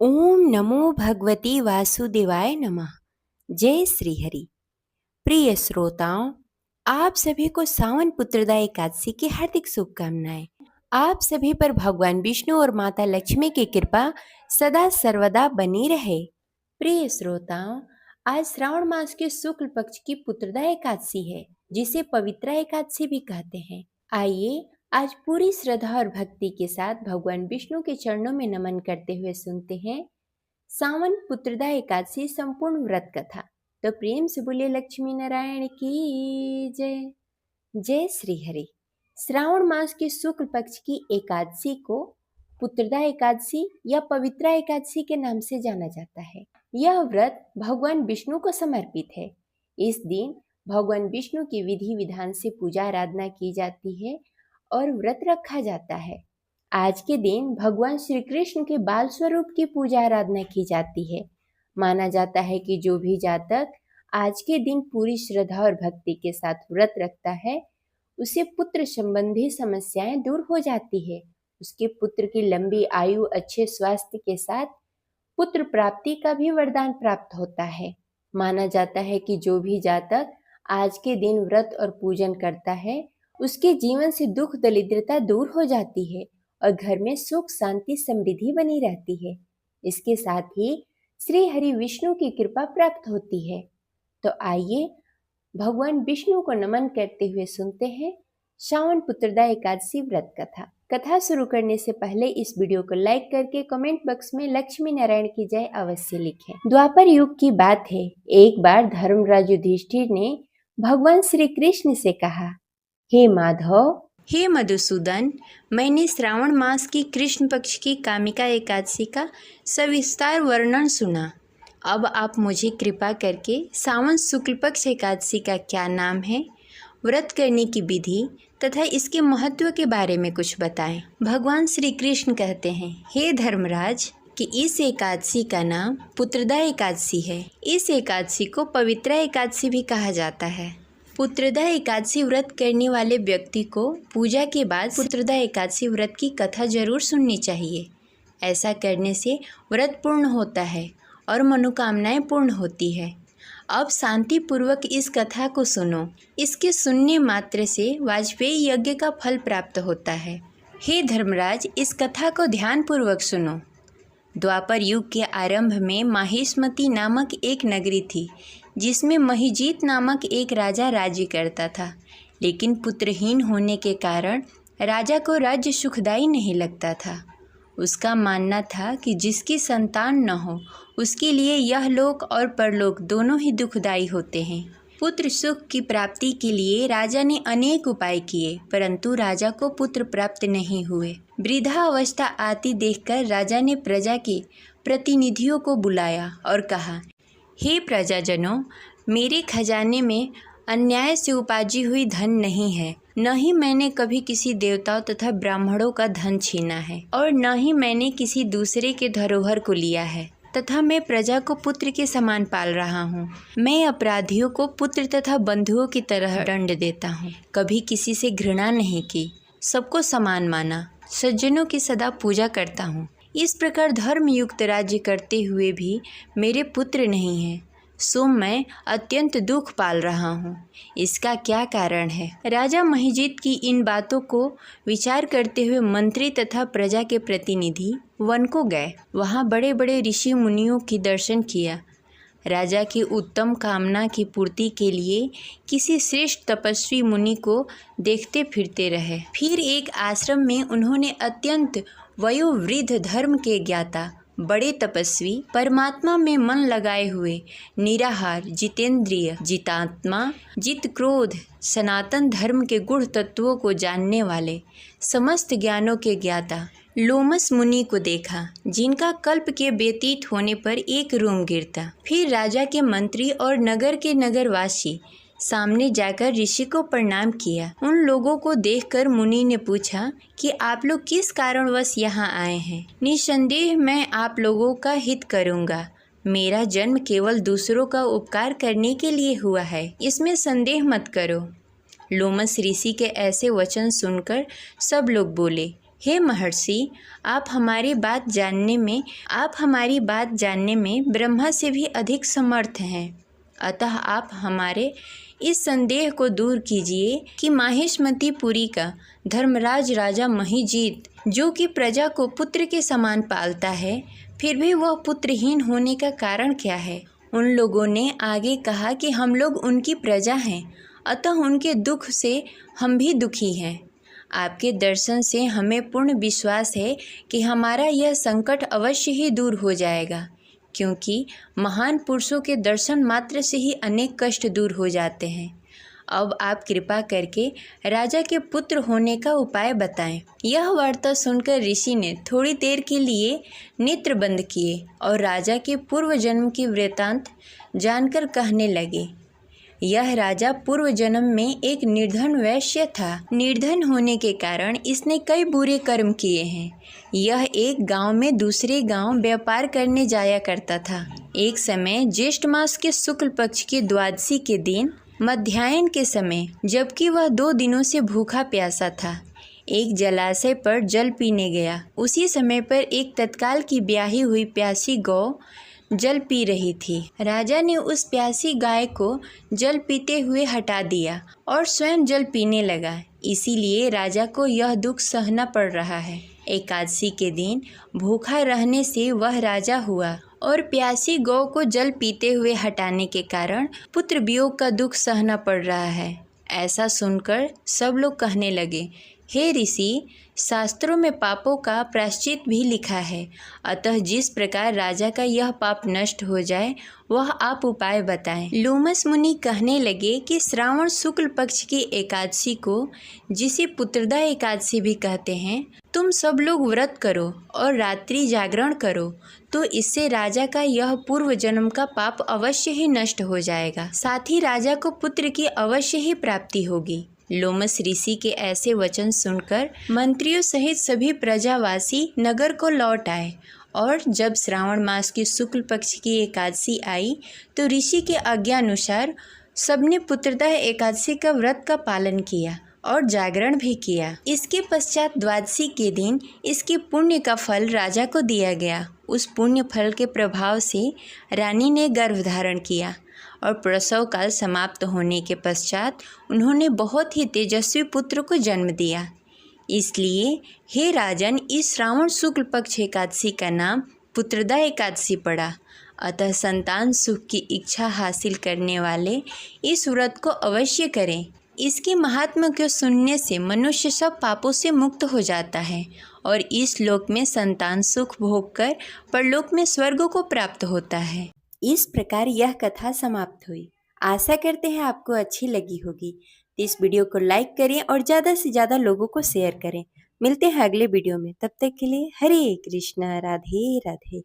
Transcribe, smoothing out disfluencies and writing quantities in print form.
ओम नमो भगवती वासुदेवाय नमः। जय श्री हरि। प्रिय श्रोताओं, आप सभी को सावन पुत्रदा एकादशी की हार्दिक शुभकामनाएं। आप सभी पर भगवान विष्णु और माता लक्ष्मी की कृपा सदा सर्वदा बनी रहे। प्रिय श्रोताओं, आज श्रावण मास के शुक्ल पक्ष की पुत्रदा एकादशी है, जिसे पवित्रा एकादशी भी कहते हैं। आइए आज पूरी श्रद्धा और भक्ति के साथ भगवान विष्णु के चरणों में नमन करते हुए सुनते हैं सावन पुत्रदा एकादशी संपूर्ण व्रत कथा। तो प्रेम से बोले लक्ष्मी नारायण की जय। जय श्री हरि। श्रावण मास के शुक्ल पक्ष की एकादशी को पुत्रदा एकादशी या पवित्रा एकादशी के नाम से जाना जाता है। यह व्रत भगवान विष्णु को समर्पित है। इस दिन भगवान विष्णु की विधि विधान से पूजा आराधना की जाती है और व्रत रखा जाता है। आज के दिन भगवान श्री कृष्ण के बाल स्वरूप की पूजा आराधना की जाती है। माना जाता है कि जो भी जातक आज के दिन पूरी श्रद्धा और भक्ति के साथ व्रत रखता है, उसे पुत्र संबंधी समस्याएं दूर हो जाती है। उसके पुत्र की लंबी आयु, अच्छे स्वास्थ्य के साथ पुत्र प्राप्ति का भी वरदान प्राप्त होता है। माना जाता है कि जो भी जातक आज के दिन व्रत और पूजन करता है, उसके जीवन से दुख दरिद्रता दूर हो जाती है और घर में सुख शांति समृद्धि बनी रहती है। इसके साथ ही श्री हरि विष्णु की कृपा प्राप्त होती है। तो आइए भगवान विष्णु को नमन करते हुए सुनते हैं श्रावण पुत्रदा एकादशी व्रत कथा। कथा शुरू करने से पहले इस वीडियो को लाइक करके कमेंट बॉक्स में लक्ष्मी नारायण की जय अवश्य लिखें। द्वापर युग की बात है। एक बार धर्मराज युधिष्ठिर ने भगवान श्री कृष्ण से कहा, हे माधव, हे मधुसूदन, मैंने श्रावण मास की कृष्ण पक्ष की कामिका एकादशी का सविस्तार वर्णन सुना। अब आप मुझे कृपा करके सावन शुक्ल पक्ष एकादशी का क्या नाम है, व्रत करने की विधि तथा इसके महत्व के बारे में कुछ बताएं। भगवान श्री कृष्ण कहते हैं, हे धर्मराज, कि इस एकादशी का नाम पुत्रदा एकादशी है। इस एकादशी को पवित्रा एकादशी भी कहा जाता है। पुत्रदा एकादशी व्रत करने वाले व्यक्ति को पूजा के बाद पुत्रदा एकादशी व्रत की कथा जरूर सुननी चाहिए। ऐसा करने से व्रत पूर्ण होता है और मनोकामनाएं पूर्ण होती है। अब शांति पूर्वक इस कथा को सुनो। इसके सुनने मात्र से वाजपेयी यज्ञ का फल प्राप्त होता है। हे धर्मराज, इस कथा को ध्यान पूर्वक सुनो। द्वापर युग के आरंभ में माहिष्मती नामक एक नगरी थी, जिसमें महिजीत नामक एक राजा राज्य करता था। लेकिन पुत्रहीन होने के कारण राजा को राज्य सुखदायी नहीं लगता था। उसका मानना था कि जिसकी संतान न हो, उसके लिए यह लोक और परलोक दोनों ही दुखदायी होते हैं। पुत्र सुख की प्राप्ति के लिए राजा ने अनेक उपाय किए, परंतु राजा को पुत्र प्राप्त नहीं हुए। वृद्धा अवस्था आती देखकर राजा ने प्रजा के प्रतिनिधियों को बुलाया और कहा, हे प्रजाजनों, मेरे खजाने में अन्याय से उपार्जी हुई धन नहीं है। न ही मैंने कभी किसी देवताओं तथा ब्राह्मणों का धन छीना है और न ही मैंने किसी दूसरे के धरोहर को लिया है, तथा मैं प्रजा को पुत्र के समान पाल रहा हूँ। मैं अपराधियों को पुत्र तथा बंधुओं की तरह दंड देता हूँ। कभी किसी से घृणा नहीं की, सबको समान माना, सज्जनों की सदा पूजा करता हूँ। इस प्रकार धर्म युक्त राज्य करते हुए भी मेरे पुत्र नहीं हैं, सो मैं अत्यंत दुख पाल रहा हूँ। इसका क्या कारण है? राजा महिजीत की इन बातों को विचार करते हुए मंत्री तथा प्रजा के प्रतिनिधि वन को गए। वहाँ बड़े बड़े ऋषि मुनियों की दर्शन किया। राजा की उत्तम कामना की पूर्ति के लिए किसी श्रेष्ठ तपस्वी मुनि को देखते फिरते रहे। फिर एक आश्रम में उन्होंने अत्यंत वयोवृद्ध धर्म के ज्ञाता, बड़े तपस्वी, परमात्मा में मन लगाए हुए, निराहार, जितेंद्रिय, जितात्मा, जित क्रोध, सनातन धर्म के गुण तत्वों को जानने वाले, समस्त ज्ञानों के ज्ञाता लोमस मुनि को देखा, जिनका कल्प के व्यतीत होने पर एक रूम गिरता। फिर राजा के मंत्री और नगर के नगरवासी सामने जाकर ऋषि को प्रणाम किया। उन लोगों को देखकर मुनि ने पूछा कि आप लोग किस कारणवश यहाँ आए हैं। निसंदेह मैं आप लोगों का हित करूँगा। मेरा जन्म केवल दूसरों का उपकार करने के लिए हुआ है, इसमें संदेह मत करो। लोमस ऋषि के ऐसे वचन सुनकर सब लोग बोले, हे महर्षि, आप हमारी बात जानने में ब्रह्मा से भी अधिक समर्थ हैं। अतः आप हमारे इस संदेह को दूर कीजिए कि माहिष्मतीपुरी का धर्मराज राजा महिजीत, जो कि प्रजा को पुत्र के समान पालता है, फिर भी वह पुत्रहीन होने का कारण क्या है। उन लोगों ने आगे कहा कि हम लोग उनकी प्रजा हैं, अतः उनके दुख से हम भी दुखी हैं। आपके दर्शन से हमें पूर्ण विश्वास है कि हमारा यह संकट अवश्य ही दूर हो जाएगा, क्योंकि महान पुरुषों के दर्शन मात्र से ही अनेक कष्ट दूर हो जाते हैं। अब आप कृपा करके राजा के पुत्र होने का उपाय बताएं। यह वार्ता सुनकर ऋषि ने थोड़ी देर के लिए नेत्र बंद किए और राजा के पूर्व जन्म की वृत्तांत जानकर कहने लगे। यह राजा पूर्व जन्म में एक निर्धन वैश्य था। निर्धन होने के कारण इसने कई बुरे कर्म किए हैं। यह एक गांव में दूसरे गांव व्यापार करने जाया करता था। एक समय ज्येष्ठ मास के शुक्ल पक्ष की द्वादशी के दिन मध्याह्न के समय, जबकि वह 2 दिनों से भूखा प्यासा था, एक जलाशय पर जल पीने गया। उसी समय पर एक तत्काल की ब्याही हुई प्यासी गौ जल पी रही थी। राजा ने उस प्यासी गाय को जल पीते हुए हटा दिया और स्वयं जल पीने लगा। इसीलिए राजा को यह दुख सहना पड़ रहा है। एकादशी के दिन भूखा रहने से वह राजा हुआ और प्यासी गौ को जल पीते हुए हटाने के कारण पुत्र वियोग का दुख सहना पड़ रहा है। ऐसा सुनकर सब लोग कहने लगे, हे ऋषि, शास्त्रों में पापों का प्रायश्चित भी लिखा है, अतः जिस प्रकार राजा का यह पाप नष्ट हो जाए वह आप उपाय बताएं। लोमस मुनि कहने लगे कि श्रावण शुक्ल पक्ष की एकादशी को, जिसे पुत्रदा एकादशी भी कहते हैं, तुम सब लोग व्रत करो और रात्रि जागरण करो, तो इससे राजा का यह पूर्व जन्म का पाप अवश्य ही नष्ट हो जाएगा। साथ ही राजा को पुत्र की अवश्य ही प्राप्ति होगी। लोमस ऋषि के ऐसे वचन सुनकर मंत्रियों सहित सभी प्रजावासी नगर को लौट आए और जब श्रावण मास की शुक्ल पक्ष की एकादशी आई तो ऋषि के आज्ञानुसार सबने पुत्रदा एकादशी का व्रत का पालन किया और जागरण भी किया। इसके पश्चात द्वादशी के दिन इसके पुण्य का फल राजा को दिया गया। उस पुण्य फल के प्रभाव से रानी ने गर्भ धारण किया और प्रसव काल समाप्त होने के पश्चात उन्होंने बहुत ही तेजस्वी पुत्र को जन्म दिया। इसलिए हे राजन, इस श्रावण शुक्ल पक्ष एकादशी का नाम पुत्रदा एकादशी पड़ा। अतः संतान सुख की इच्छा हासिल करने वाले इस व्रत को अवश्य करें। इसके महात्म्य को सुनने से मनुष्य सब पापों से मुक्त हो जाता है और इस लोक में संतान सुख भोग कर परलोक में स्वर्ग को प्राप्त होता है। इस प्रकार यह कथा समाप्त हुई। आशा करते हैं आपको अच्छी लगी होगी। इस वीडियो को लाइक करें और ज़्यादा से ज़्यादा लोगों को शेयर करें। मिलते हैं अगले वीडियो में, तब तक के लिए हरे कृष्णा, राधे राधे।